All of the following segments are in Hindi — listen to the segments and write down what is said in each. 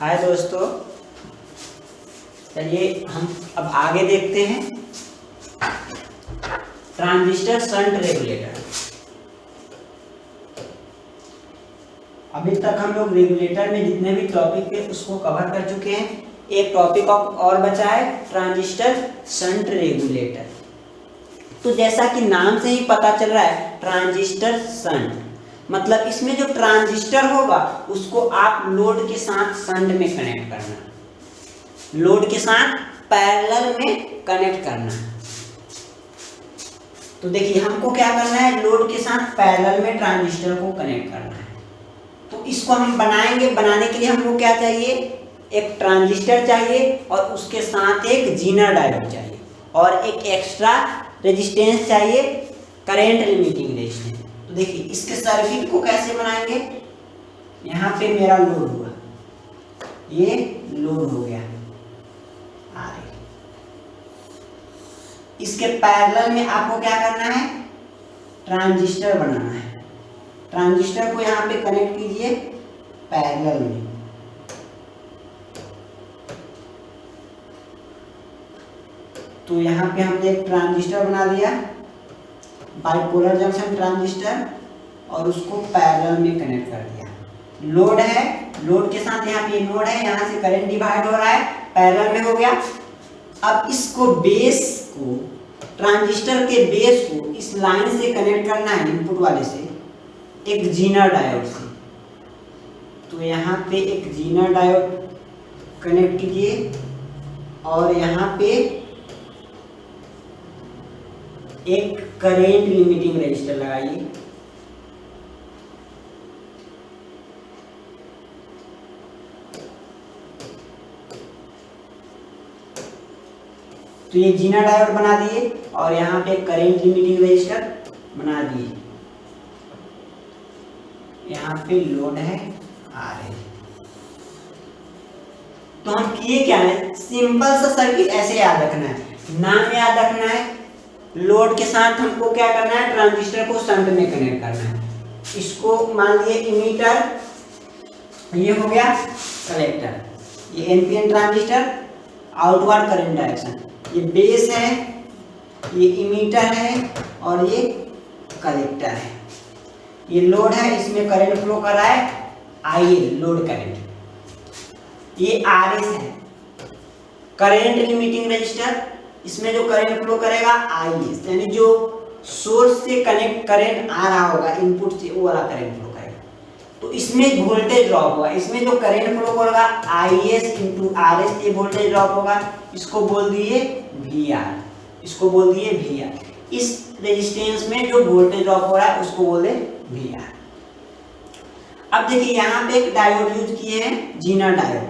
हाय दोस्तों, चलिए हम अब आगे देखते हैं ट्रांजिस्टर शंट रेगुलेटर। अभी तक हम लोग रेगुलेटर में जितने भी टॉपिक थे उसको कवर कर चुके हैं। एक टॉपिक और बचा है ट्रांजिस्टर शंट रेगुलेटर। तो जैसा कि नाम से ही पता चल रहा है ट्रांजिस्टर शंट मतलब इसमें जो ट्रांजिस्टर होगा उसको आप लोड के साथ शंट में कनेक्ट करना, लोड के साथ पैरेलल में कनेक्ट करना। तो देखिए हमको क्या करना है, लोड के साथ पैरेलल में ट्रांजिस्टर को कनेक्ट करना है। तो इसको हम बनाएंगे। बनाने के लिए हमको क्या चाहिए, एक ट्रांजिस्टर चाहिए और उसके साथ एक जीनर डायोड चाहिए और एक एक्स्ट्रा रेजिस्टेंस चाहिए, करंट लिमिटिंग रेजिस्टेंस। तो देखिए इसके सर्किट को कैसे बनाएंगे। यहाँ पे मेरा लोड हुआ, ये लोड हो गया आगे। इसके पैरेलल में आपको क्या करना है, ट्रांजिस्टर बनाना है। ट्रांजिस्टर को यहाँ पे कनेक्ट कीजिए पैरेलल में। तो यहाँ पे हमने एक ट्रांजिस्टर बना दिया, बाइपोलर जंक्शन ट्रांजिस्टर, और उसको पैरेलल में कनेक्ट कर दिया। लोड है, लोड के साथ यहाँ पे लोड है, यहाँ से करंट डिवाइड हो रहा है, पैरेलल में हो गया। अब इसको बेस को, ट्रांजिस्टर के बेस को इस लाइन से कनेक्ट करना है, इनपुट वाले से, एक जीनर डायोड से। तो यहाँ पे एक जीनर डायोड कनेक्ट कीजिए और यहाँ पे एक करंट लिमिटिंग रेजिस्टर लगाइए। तो ये जीनर डायोड बना दिए और यहाँ पे करंट लिमिटिंग रेजिस्टर बना दिए। यहाँ पे लोड है आर। तो हम किए क्या है, सिंपल सा सर्किट ऐसे याद रखना है, नाम याद रखना है। लोड के साथ हमको क्या करना है, ट्रांजिस्टर को शंट में कनेक्ट करना है। इसको मान लिए इमीटर, ये हो गया कलेक्टर, ये NPN transistor, outward current direction, ये बेस है, ये इमीटर है और ये कलेक्टर है। ये लोड है, इसमें करंट फ्लो कर रहा है आईएल, लोड करंट। ये आरएस है, करंट लिमिटिंग रेजिस्टर, इसमें जो करंट फ्लो करेगा आईएस, यानी जो सोर्स से कनेक्ट करंट आ रहा होगा इनपुट से, वो वाला करंट फ्लो करेगा। तो इसमें वोल्टेज ड्रॉप होगा, इसमें जो करंट फ्लो होगा आईएस इंटू आरएस, ये वोल्टेज ड्रॉप होगा। इसको बोल दिए वीआर, इसको बोल दिए वीआर। इस रेजिस्टेंस में जो वोल्टेज ड्रॉप हो रहा है उसको बोले वीआर। अब देखिए यहाँ पे एक डायोड यूज किए हैं, जीनर डायोड,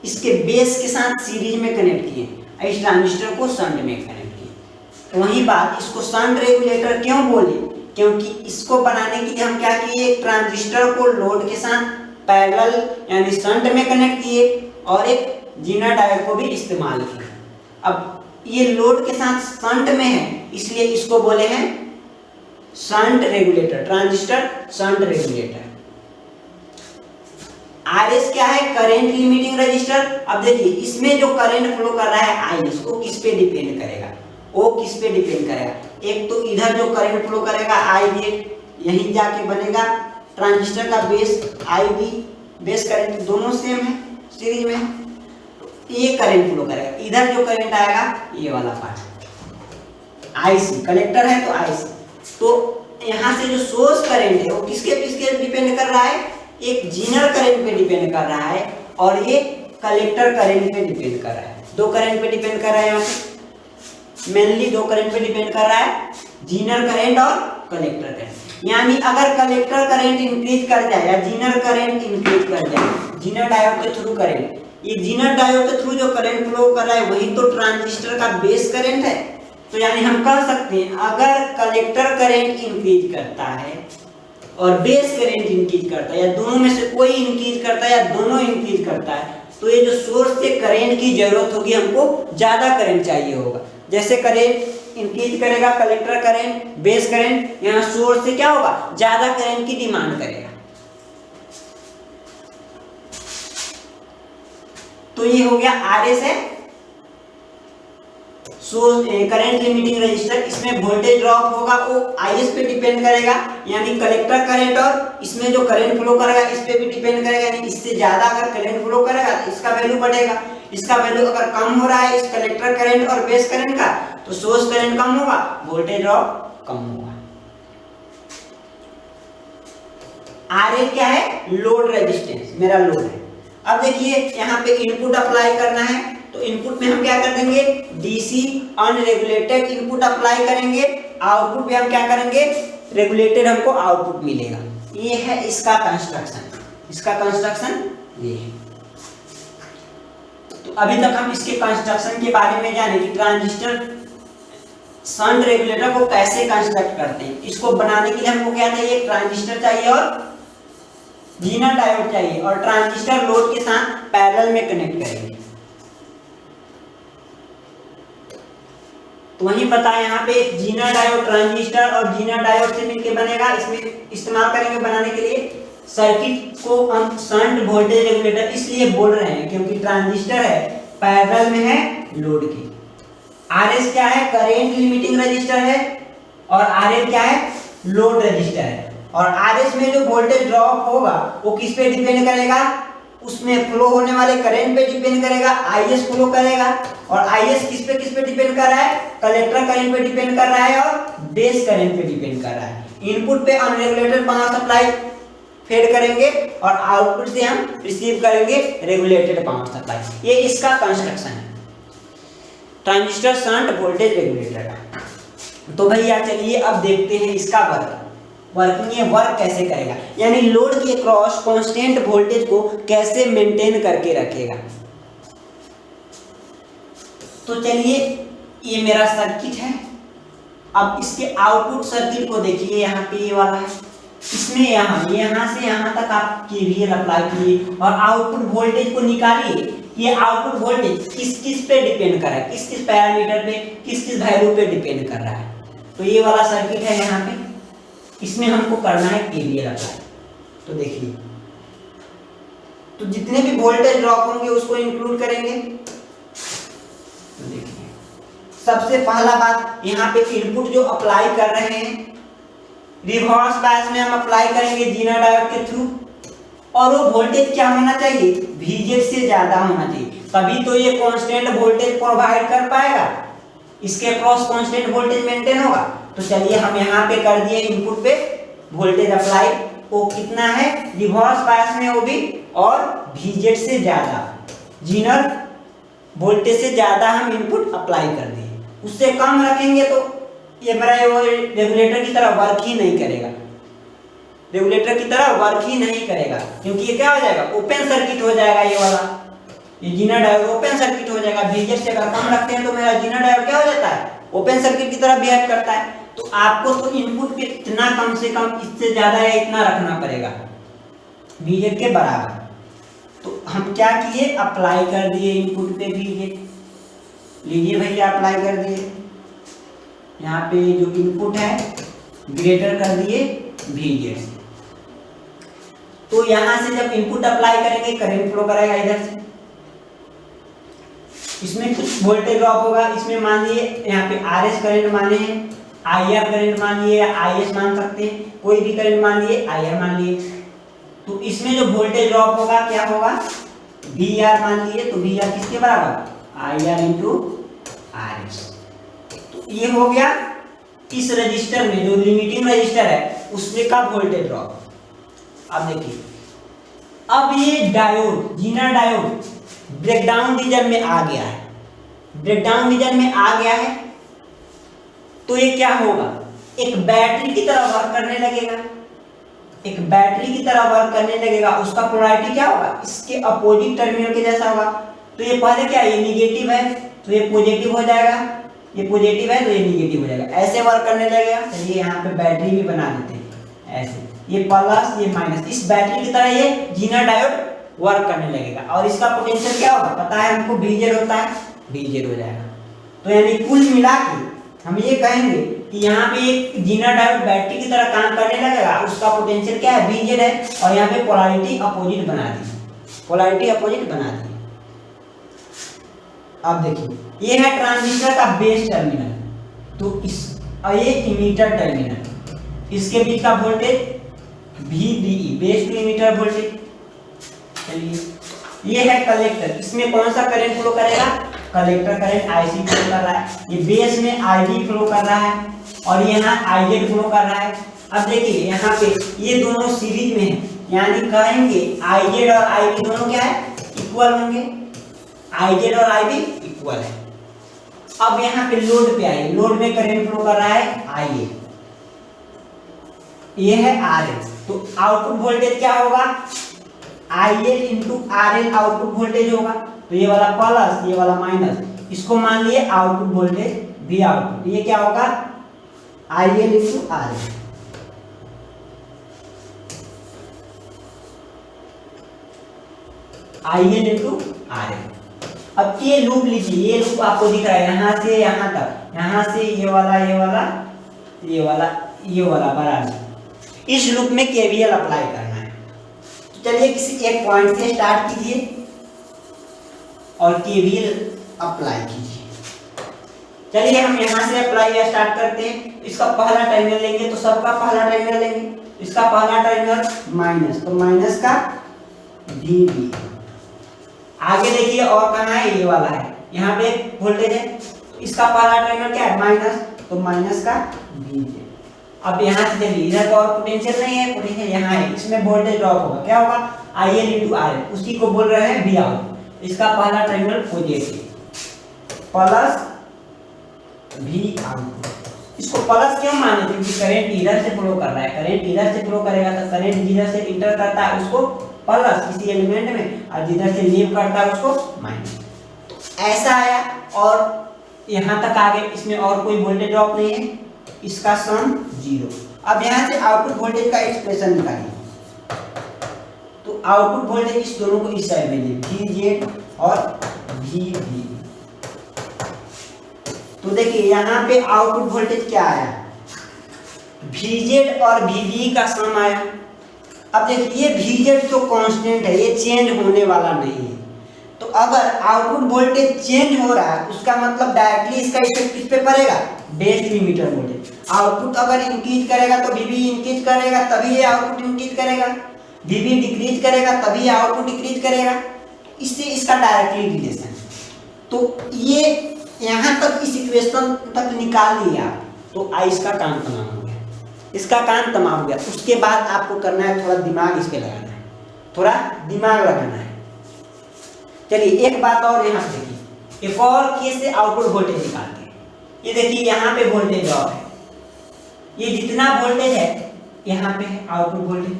इसके बेस के साथ सीरीज में कनेक्ट किए, इस ट्रांजिस्टर को शंट में कनेक्ट किए। तो वही बात, इसको शंट रेगुलेटर क्यों बोले, क्योंकि इसको बनाने के लिए हम क्या किए, ट्रांजिस्टर को लोड के साथ पैरेलल यानी शंट में कनेक्ट किए और एक जीनर डायोड को भी इस्तेमाल किया। अब ये लोड के साथ शंट में है, इसलिए इसको बोले हैं shunt regulator, transistor shunt regulator. RS क्या है, करंट लिमिटिंग रेजिस्टर। अब देखिए इसमें जो करंट फ्लो कर रहा है आईएस, वो किस पे डिपेंड करेगा, वो किस पे डिपेंड करेगा। एक तो इधर जो करंट फ्लो करेगा आईबी, यहीं जाके बनेगा ट्रांजिस्टर का बेस, आईबी बेस करंट दोनों सेम है सीरीज में, तो ये करंट फ्लो करेगा। इधर जो करंट आएगा ये वाला पार्ट आईसी, कलेक्टर है तो आईसी। तो यहाँ से जो सोर्स करंट है वो किसके डिपेंड कर रहा है, एक जीनर करंट पे डिपेंड कर रहा है और ये कलेक्टर करंट पे डिपेंड कर रहा है। दो करंट पे डिपेंड कर रहा है, यहाँ पे मेनली दो करंट पे डिपेंड कर रहा है, जीनर करंट और कलेक्टर करंट। यानी अगर कलेक्टर करंट इंक्रीज कर जाए या जीनर करंट इंक्रीज कर जाए, जीनर डायोड के थ्रू करंट, ये जीनर डायोड के थ्रू जो करंट फ्लो कर रहा है वही तो ट्रांजिस्टर का बेस करंट है। तो यानी हम कह सकते हैं अगर कलेक्टर करंट इंक्रीज करता है और बेस करंट इंक्रीज करता है, या दोनों में से कोई इंक्रीज करता है या दोनों इंक्रीज करता है, तो ये जो सोर्स से करंट की जरूरत होगी, हमको ज्यादा करंट चाहिए होगा। जैसे करंट इंक्रीज करेगा कलेक्टर करंट, बेस करंट, यहाँ सोर्स से क्या होगा, ज्यादा करंट की डिमांड करेगा। ये हो गया RS है सोर्स करंट लिमिटिंग रजिस्टर। इसमें वोल्टेज ड्रॉप होगा वो IS पे डिपेंड करेगा, यानी कलेक्टर करंट, और इसमें जो करंट फ्लो करेगा इस पे भी डिपेंड करेगा, यानी इससे ज्यादा अगर करंट फ्लो करेगा तो इसका वैल्यू बढ़ेगा, इसका वैल्यू अगर कम हो रहा है इस कलेक्टर करंट और बेस करंट का तो सोर्स करंट कम होगा, वोल्टेज ड्रॉप कम होगा। RL क्या है? लोड रेजिस्टेंस, मेरा लोड है। अब देखिए यहाँ पे इनपुट अप्लाई करना है, तो इनपुट में हम क्या कर देंगे? DC अनरेगुलेटेड इनपुट अप्लाई करेंगे, आउटपुट में हम क्या करेंगे? रेगुलेटेड हमको आउटपुट मिलेगा। ये है इसका कंस्ट्रक्शन, इसका कंस्ट्रक्शन ये है। तो अभी तक हम इसके कंस्ट्रक्शन के बारे में जाने कि ट्रांजिस्टर शंट रेगुलेटर को कैसे कंस्ट्रक्ट करते हैं। इसको बनाने के लिए हमको क्या चाहिए? एक ट्रांजिस्टर चाहिए और जीना डायोड चाहिए, और ट्रांजिस्टर लोड के साथ पैरेलल में कनेक्ट करेंगे। तो वही पता है यहाँ पे एक जीना डायोड ट्रांजिस्टर और जीना डायोड से मिलकर बनेगा। इसमें इस्तेमाल करेंगे बनाने के लिए सर्किट को हम शंट वोल्टेज रेगुलेटर इसलिए बोल रहे हैं क्योंकि ट्रांजिस्टर है पैरेलल में है लोड के। RS क्या है? करेंट लिमिटिंग रजिस्टर है, और RL क्या है? लोड रजिस्टर है। और RS में जो वोल्टेज ड्रॉप होगा वो किस पे डिपेंड करेगा? उसमें फ्लो होने वाले करंट पे डिपेंड करेगा, IS फ्लो करेगा, और IS किस पे डिपेंड कर रहा है? कलेक्टर करंट पे डिपेंड कर रहा है और बेस करंट पे डिपेंड कर रहा है। इनपुट पे अनरेगुलेटेड पावर सप्लाई फेड करेंगे और आउटपुट से हम रिसीव करेंगे रेगुलेटेड पावर सप्लाई। ये इसका कंस्ट्रक्शन है ट्रांजिस्टर शंट वोल्टेज रेगुलेटर का। तो भैया चलिए अब देखते हैं इसका वर्किंग, ये वर्क कैसे करेगा, यानी लोड के क्रॉस कांस्टेंट वोल्टेज को कैसे मेंटेन करके रखेगा। तो चलिए ये मेरा सर्किट है। अब इसके आउटपुट सर्किट को देखिए, यहाँ पे ये वाला है, इसमें यहाँ से यहाँ तक आप KVL अप्लाई किए और आउटपुट वोल्टेज को निकालिए। ये आउटपुट वोल्टेज किस किस पे डिपेंड कर रहा है, किस किस पैरामीटर पे, किस किस वैल्यू पे डिपेंड कर रहा है। तो ये वाला सर्किट है यहाँ पे, इसमें हमको करना है KVL अप्लाई। तो देखिए, तो जितने भी वोल्टेज ड्रॉप होंगे उसको इंक्लूड करेंगे। तो देखिए सबसे पहला बात, यहाँ पे इनपुट जो अप्लाई कर रहे हैं रिवर्स बायस में हम अप्लाई करेंगे जीना डायोड के थ्रू, और वो वोल्टेज क्या होना चाहिए? VZ से ज्यादा होना चाहिए, तभी तो ये कांस्टेंट वोल्टेज प्रोवाइड कर पाएगा, इसके क्रॉस कांस्टेंट वोल्टेज मेंटेन होगा। तो चलिए हम यहाँ पे कर दिए इनपुट पे वोल्टेज अप्लाई, वो कितना है? रिवर्स बायस में वो भी, और VZ से ज्यादा, जीनर वोल्टेज से ज्यादा हम इनपुट अप्लाई कर दिए। उससे कम रखेंगे तो ये मेरा रेगुलेटर की तरह वर्क ही नहीं करेगा, रेगुलेटर की तरह वर्क ही नहीं करेगा, क्योंकि ये क्या हो जाएगा? ओपन सर्किट हो जाएगा। ये वाला ये जीना डायोड ओपन सर्किट हो जाएगा। VZ से अगर कम रखते हैं तो मेरा जीना डायोड क्या हो जाता है? ओपन सर्किट की तरह बिहेव करता है। तो आपको तो इनपुट पे इतना कम से कम, इससे ज्यादा या इतना रखना पड़ेगा VZ के बराबर। तो हम क्या किए? अप्लाई कर दिए इनपुट पे VZ। लीजिए भैया अप्लाई कर दिए, यहाँ पे जो इनपुट है ग्रेटर कर दिए VZ से। तो यहां से जब इनपुट अप्लाई करेंगे करंट फ्लो करेगा इधर से, इसमें कुछ वोल्टेज ड्रॉप होगा। इसमें मान लिए यहाँ पे RS करंट माने हैं, IR करंट मान लिए या IS मान सकते हैं, कोई भी करंट मान लिए, IR मान लिए। तो इसमें जो वोल्टेज ड्रॉप होगा क्या होगा? VR मान लिए, तो VR किसके बराबर? IR into RS। तो ये हो गया इस रजिस्टर में, जो लिमिटिंग रजिस्टर है उसमें का वोल्टेज ड्रॉप। अब देखिए, अब ये diode, Zener diode breakdown region में आ गया है, ब्रेकडाउन रीजन में आ गया है। तो ये क्या होगा? एक बैटरी की तरह वर्क करने लगेगा, एक बैटरी की तरह वर्क करने लगेगा। उसका पोलैरिटी क्या होगा? इसके अपोजिट टर्मिनल के जैसा होगा। तो ये पहले क्या है? ये निगेटिव है तो ये पॉजिटिव हो जाएगा, ये पॉजिटिव है तो ये निगेटिव हो जाएगा, ऐसे वर्क करने लगेगा। चलिए यहाँ पे बैटरी भी बना देते हैं ऐसे, ये प्लस ये माइनस, इस बैटरी की तरह ये जीना डायोड वर्क करने लगेगा। और इसका पोटेंशियल क्या होगा? पता है हमको, VZ होता है, VZ हो जाएगा। तो यानी कुल मिला के हम ये कहेंगे कि यहाँ पे एक जीना डायोड बैटरी की तरह काम करने लगेगा, उसका पोटेंशियल क्या है? VZ है, और यहाँ पे पोलैरिटी अपोजिट बना दी, पोलैरिटी अपोजिट बना दी। अब देखिए ये है ट्रांजिस्टर का बेस टर्मिनल, तो इस ये इमीटर टर्मिनल, इसके बीच का voltage VBE, base to emitter voltage. चलिए ये है कलेक्टर, इसमें कौन सा करंट फ्लो करेगा, कलेक्टर करंट IC फ्लो कर रहा है, ये बेस में IB फ्लो कर रहा है और यहाँ IZ फ्लो कर रहा है। अब देखिए यहाँ पे ये दोनों सीरीज में है, यानी कहेंगे IZ और IB दोनों क्या है, इक्वल होंगे, IZ और IB इक्वल है। अब यहाँ पे लोड पे आइए, लोड में करंट फ्लो कर रहा है IA, ये है RL, तो आउटपुट वोल्टेज क्या होगा, IL into RL output voltage होगा, तो ये वाला प्लस ये वाला माइनस, इसको मान लिए आउटपुट वोल्टेज V आउटपुट, ये क्या होगा IL into RL। IL into RL। अब ये लूप लीजिए, ये लूप आपको दिख रहा है यहाँ से यहाँ तक, यहाँ से ये वाला ये वाला ये वाला ये वाला बराबर, इस लूप में KVL अप्लाई करना है। तो चलिए किसी एक पॉइंट से स्टार्ट कीजिए और KVL अप्लाई कीजिए। चलिए हम यहाँ से अप्लाई स्टार्ट करते हैं। इसका पहला टर्मिनल लेंगे तो सबका पहला टर्मिनल लेंगे, इसका पहला टर्मिनल माइनस, तो माइनस का VB। आगे देखिए और कहाँ है, ये वाला है, यहाँ पे वोल्टेज है, तो इसका पहला टर्मिनल क्या है माइनस, तो माइनस का VJ। अब यहाँ से चलिए इधर तो और पोटेंशियल नहीं है, पोटेंशियल यहाँ है, इसमें वोल्टेज ड्रॉप होगा, क्या होगा IL इंटू RL, उसी को बोल रहे हैं V आउट। इसका पहला terminal positive plus V out. इसको प्लस क्यों माने, क्योंकि करंट इधर से फ्लो कर रहा है, करंट इधर से फ्लो करेगा तो करंट जिधर से इंटर करता है उसको प्लस किसी एलिमेंट में, और जिधर से लीव करता है उसको माइनस। तो ऐसा आया और यहाँ तक आ गए, इसमें और कोई वोल्टेज ड्रॉप नहीं है, इसका सम 0। अब यहाँ से आउटपुट वोल्टेज का एक्सप्रेशन निकालिए, तो आउटपुट वोल्टेज इस दोनों को इस साइड में दिए VZ और VB। तो देखिए यहाँ पे आउटपुट वोल्टेज क्या आया, VZ और VB का सम आया। अब देखिए VZ जो कांस्टेंट है, ये चेंज होने वाला नहीं है, तो अगर आउटपुट वोल्टेज चेंज हो रहा है उसका मतलब डायरेक्टली इसका इफेक्ट किस पे पड़ेगा, base to emitter voltage. Output अगर इंक्रीज करेगा तो VB इंक्रीज करेगा, तभी ये आउटपुट इंक्रीज करेगा, VB डिक्रीज करेगा तभी आउटपुट डिक्रीज करेगा, इससे इसका डायरेक्टली रिलेशन। तो ये यहाँ तक इस इक्वेशन तक निकाल लिया, तो इसका काम तमाम हो गया, इसका काम तमाम हो गया। उसके बाद आपको करना है थोड़ा दिमाग इस पे लगाना है, थोड़ा दिमाग लगाना है। चलिए एक बात और यहाँ पे देखिए, एक और केस से आउटपुट वोल्टेज निकालते हैं। ये देखिए यहाँ पे वोल्टेज ड्रॉप है, ये जितना वोल्टेज है यहाँ पे है आउटपुट वोल्टेज,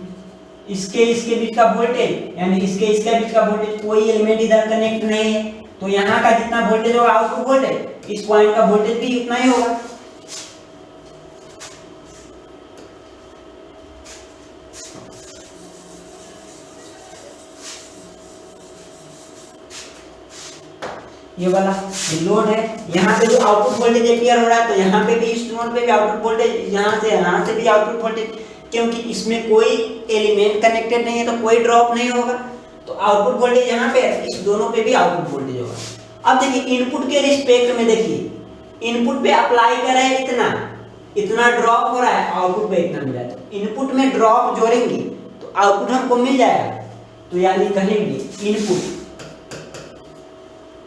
इसके बीच का वोल्टेज यानी इसके बीच का वोल्टेज, कोई एलिमेंट इधर कनेक्ट नहीं है, तो यहाँ का जितना वोल्टेज होगा आउटपुट वोल्टेज, इस पॉइंट का वोल्टेज भी उतना ही होगा। ये वाला ये लोड है, यहाँ पे जो आउटपुट वोल्टेज एपियर हो रहा है, तो यहाँ पे भी इस नोड पे भी आउटपुट वोल्टेज, यहाँ से भी आउटपुट वोल्टेज, क्योंकि इसमें कोई एलिमेंट कनेक्टेड नहीं है तो कोई ड्रॉप नहीं होगा, तो आउटपुट वोल्टेज यहाँ पे इस दोनों पे भी आउटपुट वोल्टेज होगा। अब देखिए इनपुट के रिस्पेक्ट में देखिए, इनपुट पे अप्लाई कर रहे हैं इतना ड्रॉप हो रहा है, आउटपुट पे इतना मिल रहा है, तो इनपुट में ड्रॉप जोड़ेंगे तो आउटपुट हमको मिल जाएगा, तो यानी कहेंगे इनपुट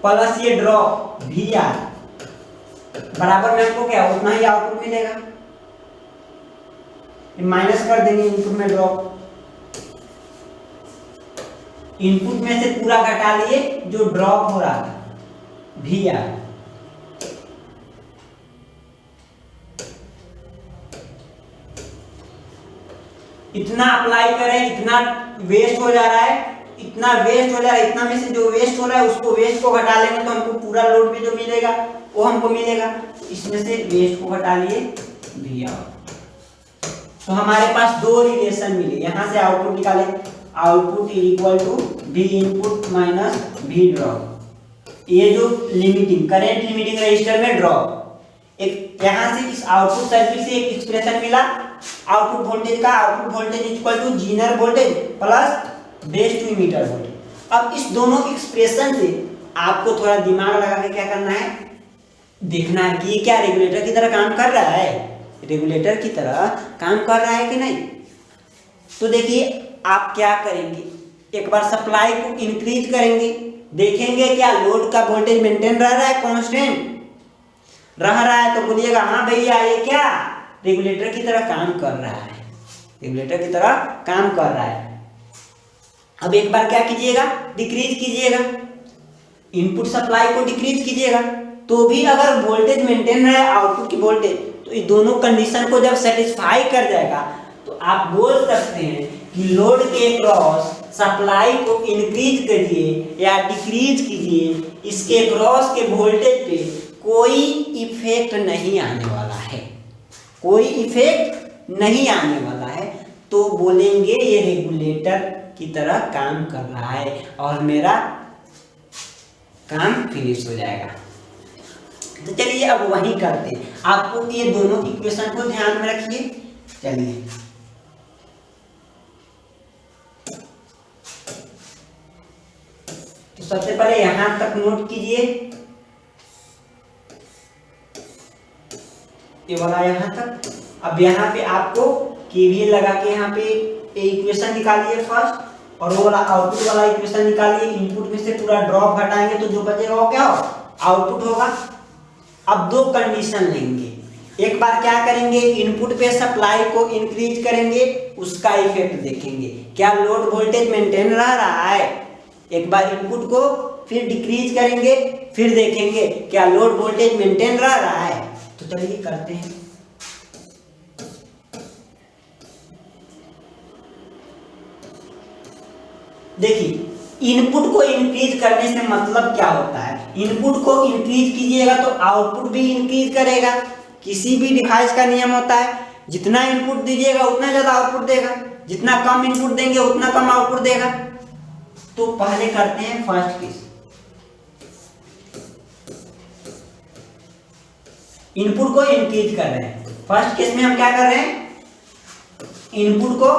प्लस ये ड्रॉप VR बराबर में हमको क्या उतना ही आउटपुट मिलेगा, माइनस कर देंगे इनपुट में ड्रॉप, इनपुट में से पूरा घटा लिए जो ड्रॉप हो रहा था VR, इतना अप्लाई करें, इतना वेस्ट हो जा रहा है, इतना वेस्ट हो जा रहा है, इतना में से जो वेस्ट हो रहा है उसको वेस्ट को घटा लेंगे तो हमको पूरा लोड पे जो मिलेगा वो हमको मिलेगा, इसमें से वेस्ट को घटा लिए V आउट। तो हमारे पास दो रिलेशन मिले, यहाँ से आउटपुट निकाले, output equal to V input minus V drop, ये जो लिमिटिंग करंट लिमिटिंग रजिस्टर में ड्रॉप, एक यहाँ से इस आउटपुट सर्किट से एक एक्सप्रेशन मिला आउटपुट वोल्टेज का, output voltage equal to zener voltage plus base to emitter voltage. अब इस दोनों एक्सप्रेशन से आपको थोड़ा दिमाग लगा के क्या करना है, देखना है कि ये क्या रेगुलेटर की तरह काम कर रहा है, रेगुलेटर की तरह काम कर रहा है कि नहीं। तो देखिए आप क्या करेंगे, एक बार सप्लाई को इंक्रीज करेंगे, देखेंगे क्या लोड का वोल्टेज मेंटेन रह रहा है, कांस्टेंट रह रहा है, तो बोलिएगा हाँ भैया ये क्या रेगुलेटर की तरह काम कर रहा है, रेगुलेटर की तरह काम कर रहा है। अब एक बार क्या कीजिएगा, डिक्रीज कीजिएगा, इनपुट सप्लाई को डिक्रीज कीजिएगा, तो भी अगर वोल्टेज मेंटेन रहे आउटपुट की वोल्टेज, तो ये दोनों कंडीशन को जब सेटिस्फाई कर जाएगा तो आप बोल सकते हैं कि लोड के क्रॉस सप्लाई को इंक्रीज करिए या डिक्रीज कीजिए, इसके क्रॉस के वोल्टेज पे कोई इफेक्ट नहीं आने वाला है, कोई इफेक्ट नहीं आने वाला है, तो बोलेंगे ये रेगुलेटर की तरह काम कर रहा है और मेरा काम फिनिश हो जाएगा। तो चलिए अब वही करते हैं, आपको ये दोनों इक्वेशन को ध्यान में रखिए। चलिए तो सबसे पहले यहां तक नोट कीजिए, ये वाला यहां तक। अब यहाँ पे आपको केवीएल लगा के यहाँ पे इक्वेशन निकालिए फर्स्ट, और वो वाला आउटपुट वाला इक्वेशन निकालिए। इनपुट में से पूरा ड्रॉप हटाएंगे तो जो बचेगा वो क्या होगा, आउटपुट होगा। अब दो कंडीशन लेंगे, एक बार क्या करेंगे, इनपुट पे सप्लाई को इंक्रीज करेंगे, उसका इफेक्ट देखेंगे, क्या लोड वोल्टेज मेंटेन रह रहा है। एक बार इनपुट को फिर डिक्रीज करेंगे, फिर देखेंगे क्या लोड वोल्टेज मेंटेन रह रहा है। तो चलिए करते हैं। देखिए इनपुट को इंक्रीज करने से मतलब क्या होता है, इनपुट को इंक्रीज कीजिएगा तो आउटपुट भी इंक्रीज करेगा। किसी भी डिवाइस का नियम होता है, जितना इनपुट दीजिएगा उतना ज्यादा आउटपुट देगा, जितना कम इनपुट देंगे उतना कम आउटपुट देगा। तो पहले करते हैं फर्स्ट केस, इनपुट को इंक्रीज कर रहे हैं। फर्स्ट केस में हम क्या कर रहे हैं, इनपुट को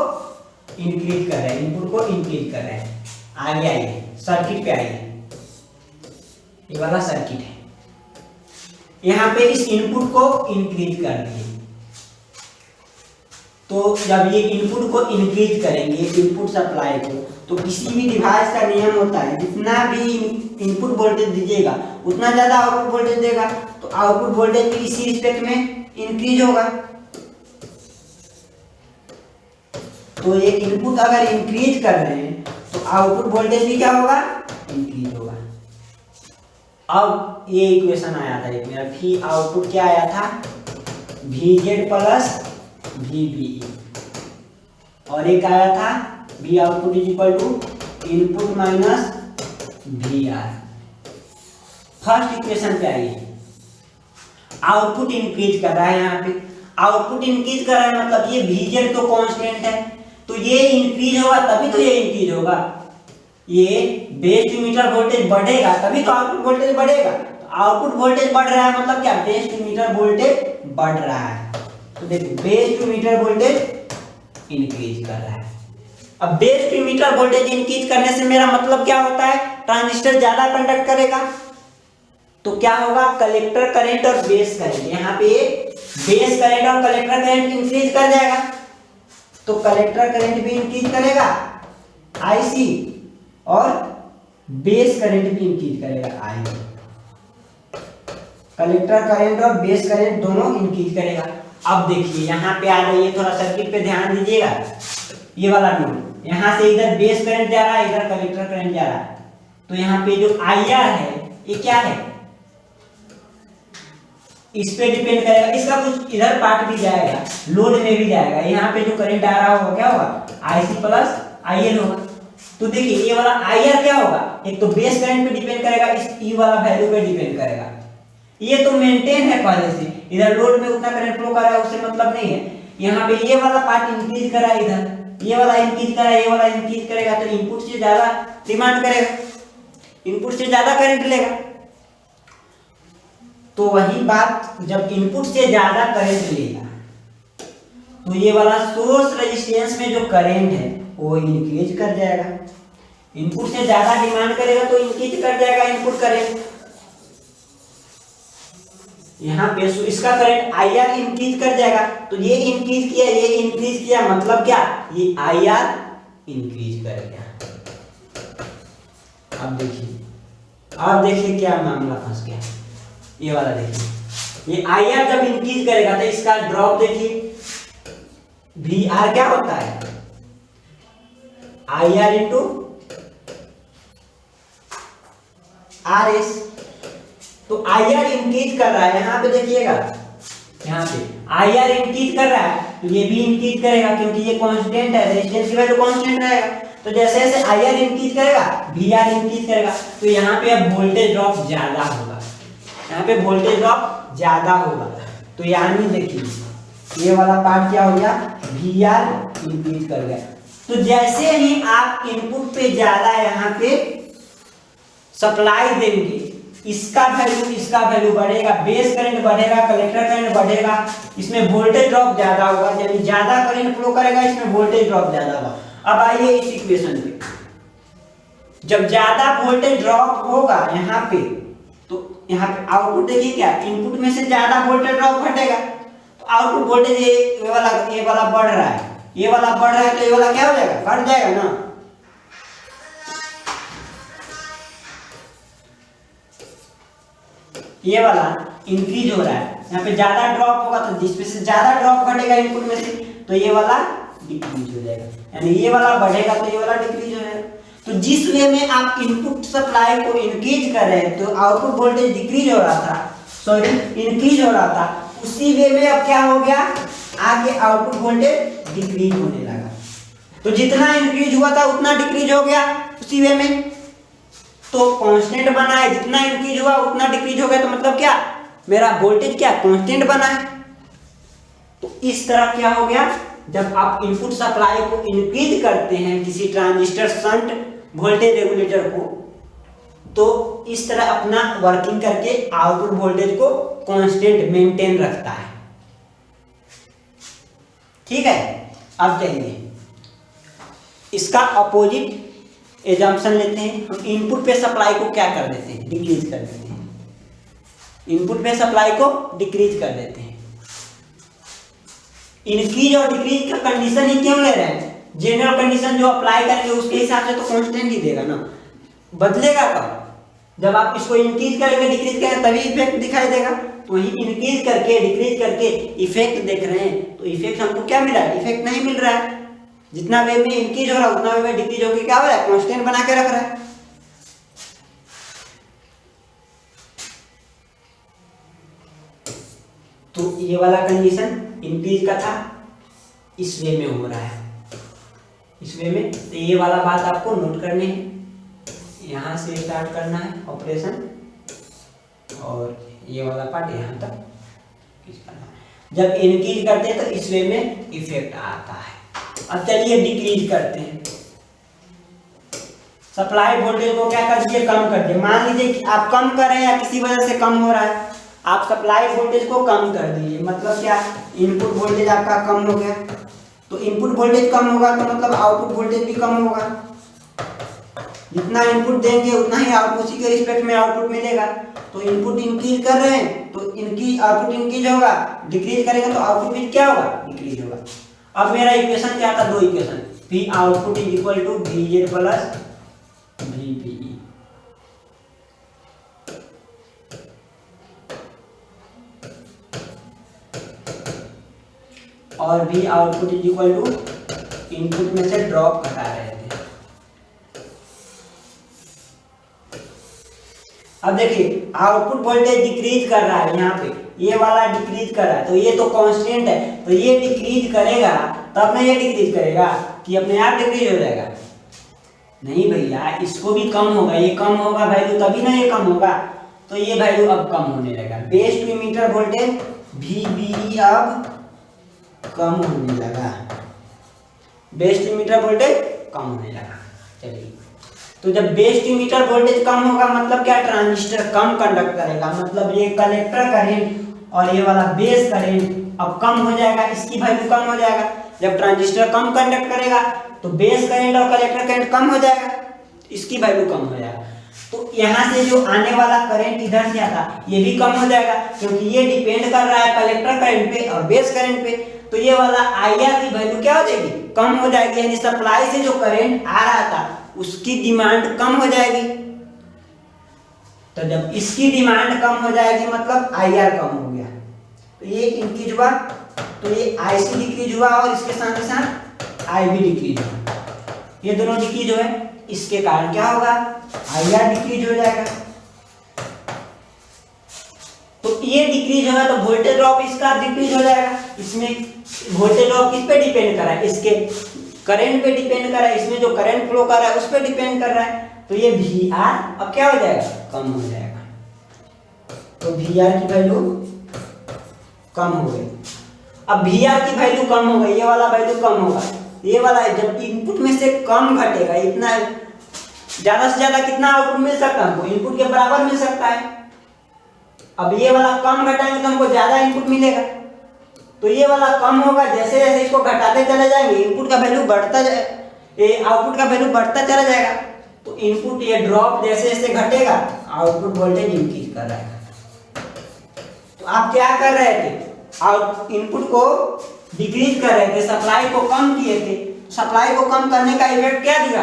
इंक्रीज कर रहे हैं, इनपुट को इंक्रीज कर रहे हैं। आगे आइए, सर्किट पे आइए, ये वाला सर्किट है, यहां पे इस इनपुट को इंक्रीज कर दिए। तो जब ये इनपुट को इंक्रीज करेंगे, इनपुट सप्लाई को, तो किसी भी डिवाइस का नियम होता है, जितना भी इनपुट वोल्टेज दीजिएगा उतना ज्यादा आउटपुट वोल्टेज देगा, तो आउटपुट वोल्टेज भी इसी रिस्पेक्ट में इंक्रीज होगा। तो ये इनपुट अगर इंक्रीज कर रहे हैं तो आउटपुट वोल्टेज भी क्या होगा, इंक्रीज होगा। अब ये इक्वेशन आया था एक मेरा, भी आउटपुट क्या आया था, VZ प्लस VBE, और एक आया था V output is equal to input minus VR। First equation पे आइए, आउटपुट इंक्रीज कर रहा है, यहाँ पे आउटपुट इंक्रीज कर रहा है मतलब ये VZ तो कांस्टेंट है, तो ये इंक्रीज होगा तभी तो ये इंक्रीज होगा। ये बेस टू मीटर वोल्टेज बढ़ेगा तभी तो आउटपुट वोल्टेज बढ़ेगा। तो आउटपुट वोल्टेज बढ़ रहा है मतलब क्या, बेस टू मीटर वोल्टेज बढ़ रहा है। तो देखिए base to emitter voltage increase कर रहा है। अब base to emitter voltage increase करने से मेरा मतलब क्या होता है, ट्रांजिस्टर ज्यादा कंडक्ट करेगा। तो क्या होगा, कलेक्टर करंट और बेस करंट, यहाँ पे बेस करंट और कलेक्टर करंट इंक्रीज कर जाएगा, तो कलेक्टर करंट भी इंक्रीज करेगा IC, और बेस करंट भी इंक्रीज करेगा IE। कलेक्टर करंट और बेस करंट दोनों इंक्रीज करेगा। अब देखिए यहाँ पे आ जाइए, थोड़ा सर्किट पे ध्यान दीजिएगा, ये वाला नोड, यहाँ से इधर बेस करंट जा रहा है, इधर कलेक्टर करंट जा रहा है। तो यहाँ पे जो IR है ये क्या है, इस पे डिपेंड करेगा, इसका कुछ इधर पार्ट भी जाएगा, लोड में भी जाएगा। यहाँ पे जो करंट आ रहा होगा क्या होगा, IC प्लस IL होगा। तो देखिए ये वाला IR क्या होगा, एक तो बेस करंट पे डिपेंड करेगा, इस E वाला वैल्यू पे डिपेंड करेगा। ये तो मेंटेन है पहले से, इधर लोड में उतना करंट फ्लो कर रहा है उससे मतलब नहीं है। यहाँ पे ये वाला पार्ट इंक्रीज करा है, इधर ये वाला इंक्रीज करा है, ये वाला इंक्रीज करेगा, तो इनपुट से ज्यादा डिमांड करेगा, इनपुट से ज्यादा करंट लेगा। तो वही बात, जब इनपुट से ज्यादा करंट लेगा तो ये वाला सोर्स रेजिस्टेंस में जो करंट है वो इंक्रीज कर जाएगा। इनपुट से ज्यादा डिमांड करेगा तो इंक्रीज कर जाएगा इनपुट करंट। यहाँ पे इसका करंट IR इंक्रीज कर जाएगा, तो ये इंक्रीज किया, ये इंक्रीज किया, मतलब क्या, ये IR इंक्रीज कर गया। अब देखिए क्या मामला फंस गया। ये वाला देखिए, ये IR जब इंक्रीज करेगा तो इसका ड्रॉप देखिए, VR क्या होता है, IR इंटू RS। तो IR इंक्रीज कर रहा है, यहाँ पे देखिएगा, यहाँ पे IR इंक्रीज कर रहा है तो ये भी इंक्रीज करेगा, क्योंकि ये कांस्टेंट है, रेजिस्टेंस की वैल्यू कांस्टेंट रहेगा। तो जैसे जैसे IR इंक्रीज करेगा VR इंक्रीज करेगा, तो यहाँ पे अब वोल्टेज ड्रॉप ज्यादा होगा, यहाँ पे वोल्टेज ड्रॉप ज्यादा होगा। तो यानी देखिए ये वाला पार्ट क्या हो गया, VR इंक्रीज कर गया। तो जैसे ही आप इनपुट पे ज्यादा यहाँ पे सप्लाई देंगे, इसका वैल्यू बढ़ेगा, बेस करंट बढ़ेगा, कलेक्टर करंट बढ़ेगा, इसमें वोल्टेज ड्रॉप ज्यादा होगा, यानी ज्यादा करंट फ्लो करेगा, इसमें वोल्टेज ड्रॉप ज्यादा होगा। अब आइए इस इक्वेशन पे, जब ज्यादा वोल्टेज ड्रॉप होगा यहाँ पे, तो यहाँ पे आउटपुट देखिए क्या, इनपुट में से ज्यादा वोल्टेज ड्रॉप घटेगा, तो आउटपुट वोल्टेज ये वाला बढ़ रहा है, ये वाला बढ़ रहा है, तो ये वाला क्या हो जाएगा, घट जाएगा ना। ये वाला इंक्रीज हो रहा है, यहाँ पे ज्यादा ड्रॉप होगा तो जिसमें से ज्यादा ड्रॉप घटेगा इनपुट में से, तो ये वाला डिक्रीज हो जाएगा, यानी ये वाला बढ़ेगा तो ये वाला डिक्रीज हो जाएगा। तो जिस वे में आप इनपुट सप्लाई को इंक्रीज कर रहे हैं तो आउटपुट वोल्टेज डिक्रीज हो रहा था, इंक्रीज हो रहा था, उसी वे में अब क्या हो गया, आगे आउटपुट वोल्टेज डिक्रीज होने लगा। तो जितना इंक्रीज हुआ था उतना डिक्रीज हो गया उसी वे में, तो कांस्टेंट बना है, जितना इंक्रीज हुआ उतना डिक्रीज हो गया, तो मतलब क्या, मेरा वोल्टेज क्या कांस्टेंट बना है। तो इस तरह क्या हो गया, जब आप इनपुट सप्लाई को इंक्रीज करते हैं किसी ट्रांजिस्टर शंट वोल्टेज रेगुलेटर को, तो इस तरह अपना वर्किंग करके आउटपुट वोल्टेज को कांस्टेंट मेंटेन रखता है। ठीक है, अब चलिए इसका अपोजिट एजम्पशन लेते हैं। हम इनपुट पे सप्लाई को क्या कर देते हैं, डिक्रीज कर देते हैं, इनपुट पे सप्लाई को डिक्रीज कर देते हैं। इंक्रीज और डिक्रीज का कंडीशन ही क्यों ले रहे हैं, जनरल कंडीशन जो अप्लाई करेंगे उसके हिसाब से तो कांस्टेंट ही देगा ना, बदलेगा कब, जब आप इसको इंक्रीज करेंगे डिक्रीज करेंगे तभी इफेक्ट दिखाई देगा। तो वही इंक्रीज करके डिक्रीज करके इफेक्ट देख रहे हैं, तो इफेक्ट हमको क्या मिला है, इफेक्ट नहीं मिल रहा है। जितना वे में इंक्रीज हो रहा है उतना वे में डिक्रीज होकर क्या हो रहा है, कांस्टेंट बना के रख रहा है। तो ये वाला कंडीशन इंक्रीज का था, इस वे में हो रहा है, इस वे में। तो ये वाला बात आपको नोट करनी है, यहां से स्टार्ट करना है ऑपरेशन, और ये वाला पार्ट यहां तक करना है। जब इंक्रीज करते हैं तो इस वे में इफेक्ट आता है। अब चलिए डिक्रीज करते हैं, सप्लाई वोल्टेज को क्या कर दिए, कम कर दिए। मान लीजिए कि आप कम कर रहे हैं या किसी वजह से कम हो रहा है, आप सप्लाई वोल्टेज को कम कर दीजिए, मतलब क्या, इनपुट वोल्टेज आपका कम हो गया। तो इनपुट वोल्टेज कम होगा तो मतलब आउटपुट वोल्टेज भी कम होगा, जितना इनपुट देंगे उतना ही आउटपुट, उसी के रिस्पेक्ट में आउटपुट मिलेगा। तो इनपुट इंक्रीज कर रहे हैं तो इनकी आउटपुट इंक्रीज होगा, डिक्रीज करेंगे तो आउटपुट भी क्या होगा, डिक्रीज होगा। अब मेरा इक्वेशन क्या था, दो equation, P output is equal to VZ plus VPE, और V output is equal to input में से ड्रॉप घटा रहे थे। अब देखिए आउटपुट वोल्टेज डिक्रीज कर रहा है, यहाँ पे ये वाला डिक्रीज कर रहा है, तो ये तो कांस्टेंट है, तो ये डिक्रीज करेगा तब ना ये डिक्रीज करेगा कि अपने आप डिक्रीज हो जाएगा, नहीं भैया, इसको भी कम होगा, ये कम होगा वैल्यू तभी ना ये कम होगा। तो ये वैल्यू अब कम होने लगा, base to emitter voltage VBE अब कम होने लगा, बेस टू इमीटर वोल्टेज कम होने लगा। चलिए, तो जब बेस टू मीटर वोल्टेज कम होगा मतलब क्या, ट्रांजिस्टर कम कंडक्ट करेगा, मतलब ये कलेक्टर करंट और ये वाला बेस करंट अब कम हो जाएगा, इसकी वैल्यू कम हो जाएगा। जब ट्रांजिस्टर कम कंडक्ट करेगा तो बेस करंट और कलेक्टर करंट कम हो जाएगा, इसकी वैल्यू कम हो जाएगा। तो यहाँ से जो आने वाला करंट इधर से आता ये भी कम हो जाएगा, क्योंकि ये डिपेंड कर रहा है कलेक्टर करंट पे और बेस करंट पे। तो ये वाला IR की वैल्यू क्या हो जाएगी, कम हो जाएगी, यानी सप्लाई से जो करंट आ रहा था उसकी डिमांड कम हो जाएगी। तो जब इसकी डिमांड कम हो जाएगी मतलब IR कम हो गया, तो ये इंक्रीज हुआ, तो ये IC डिक्रीज हुआ और इसके साथ ही साथ IB डिक्रीज हुआ, ये दोनों डिक्रीज हुए। इसके कारण क्या होगा, IR डिक्रीज हो जाएगा। तो ये डिक्रीज होगा तो वोल्टेज ड्रॉप इसका डिक्रीज हो जाएगा। इसमें वोल्टेज ड्रॉप किस पे डिपेंड कर रहा है, इसके करंट पे डिपेंड कर रहा है, इसमें जो करंट फ्लो कर रहा है उस पे डिपेंड कर रहा है। तो ये VR अब क्या हो जाएगा, कम हो जाएगा। तो VR की वैल्यू कम हो गई। अब VR की वैल्यू कम हो गई, ये वाला वैल्यू कम होगा, ये वाला जब इनपुट में से कम घटेगा, इतना ज्यादा से ज्यादा कितना आउटपुट मिल सकता है हमको, इनपुट के बराबर मिल सकता है। अब ये वाला कम घटाएंगे तो हमको ज्यादा इनपुट मिलेगा, तो ये वाला कम होगा। जैसे जैसे इसको घटाते चले जाएंगे इनपुट का वैल्यू बढ़ता जाए, आउटपुट का वैल्यू बढ़ता चला जाएगा। तो इनपुट ये ड्रॉप जैसे जैसे घटेगा आउटपुट वोल्टेज इंक्रीज कर रहा है। तो आप क्या कर रहे थे, इनपुट को डिक्रीज कर रहे थे, सप्लाई को कम किए थे। सप्लाई को कम करने का इफेक्ट क्या दिया,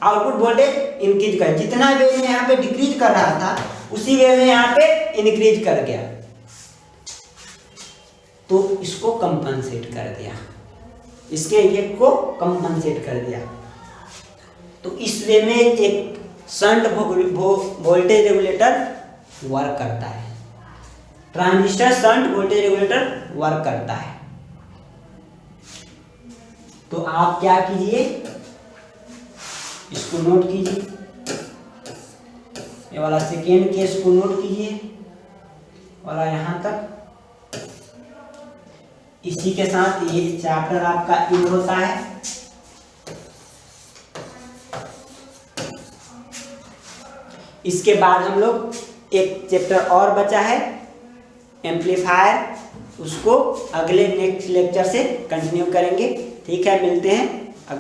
आउटपुट वोल्टेज इंक्रीज कर, जितना वे में यहाँ पे डिक्रीज कर रहा था उसी वे में यहाँ पे इंक्रीज कर गया, तो इसको कंपनसेट कर दिया, इसके इफेक्ट को कंपनसेट कर दिया। तो इस वे में एक शंट वोल्टेज रेगुलेटर वर्क करता है, transistor shunt voltage regulator work करता है। तो आप क्या कीजिए, इसको नोट कीजिए, ये वाला सेकेंड केस को नोट कीजिए वाला यहां तक। इसी के साथ ये चैप्टर आपका एंड होता है। इसके बाद हम लोग एक चैप्टर और बचा है एम्पलीफायर, उसको अगले नेक्स्ट लेक्चर से कंटिन्यू करेंगे। ठीक है, मिलते हैं।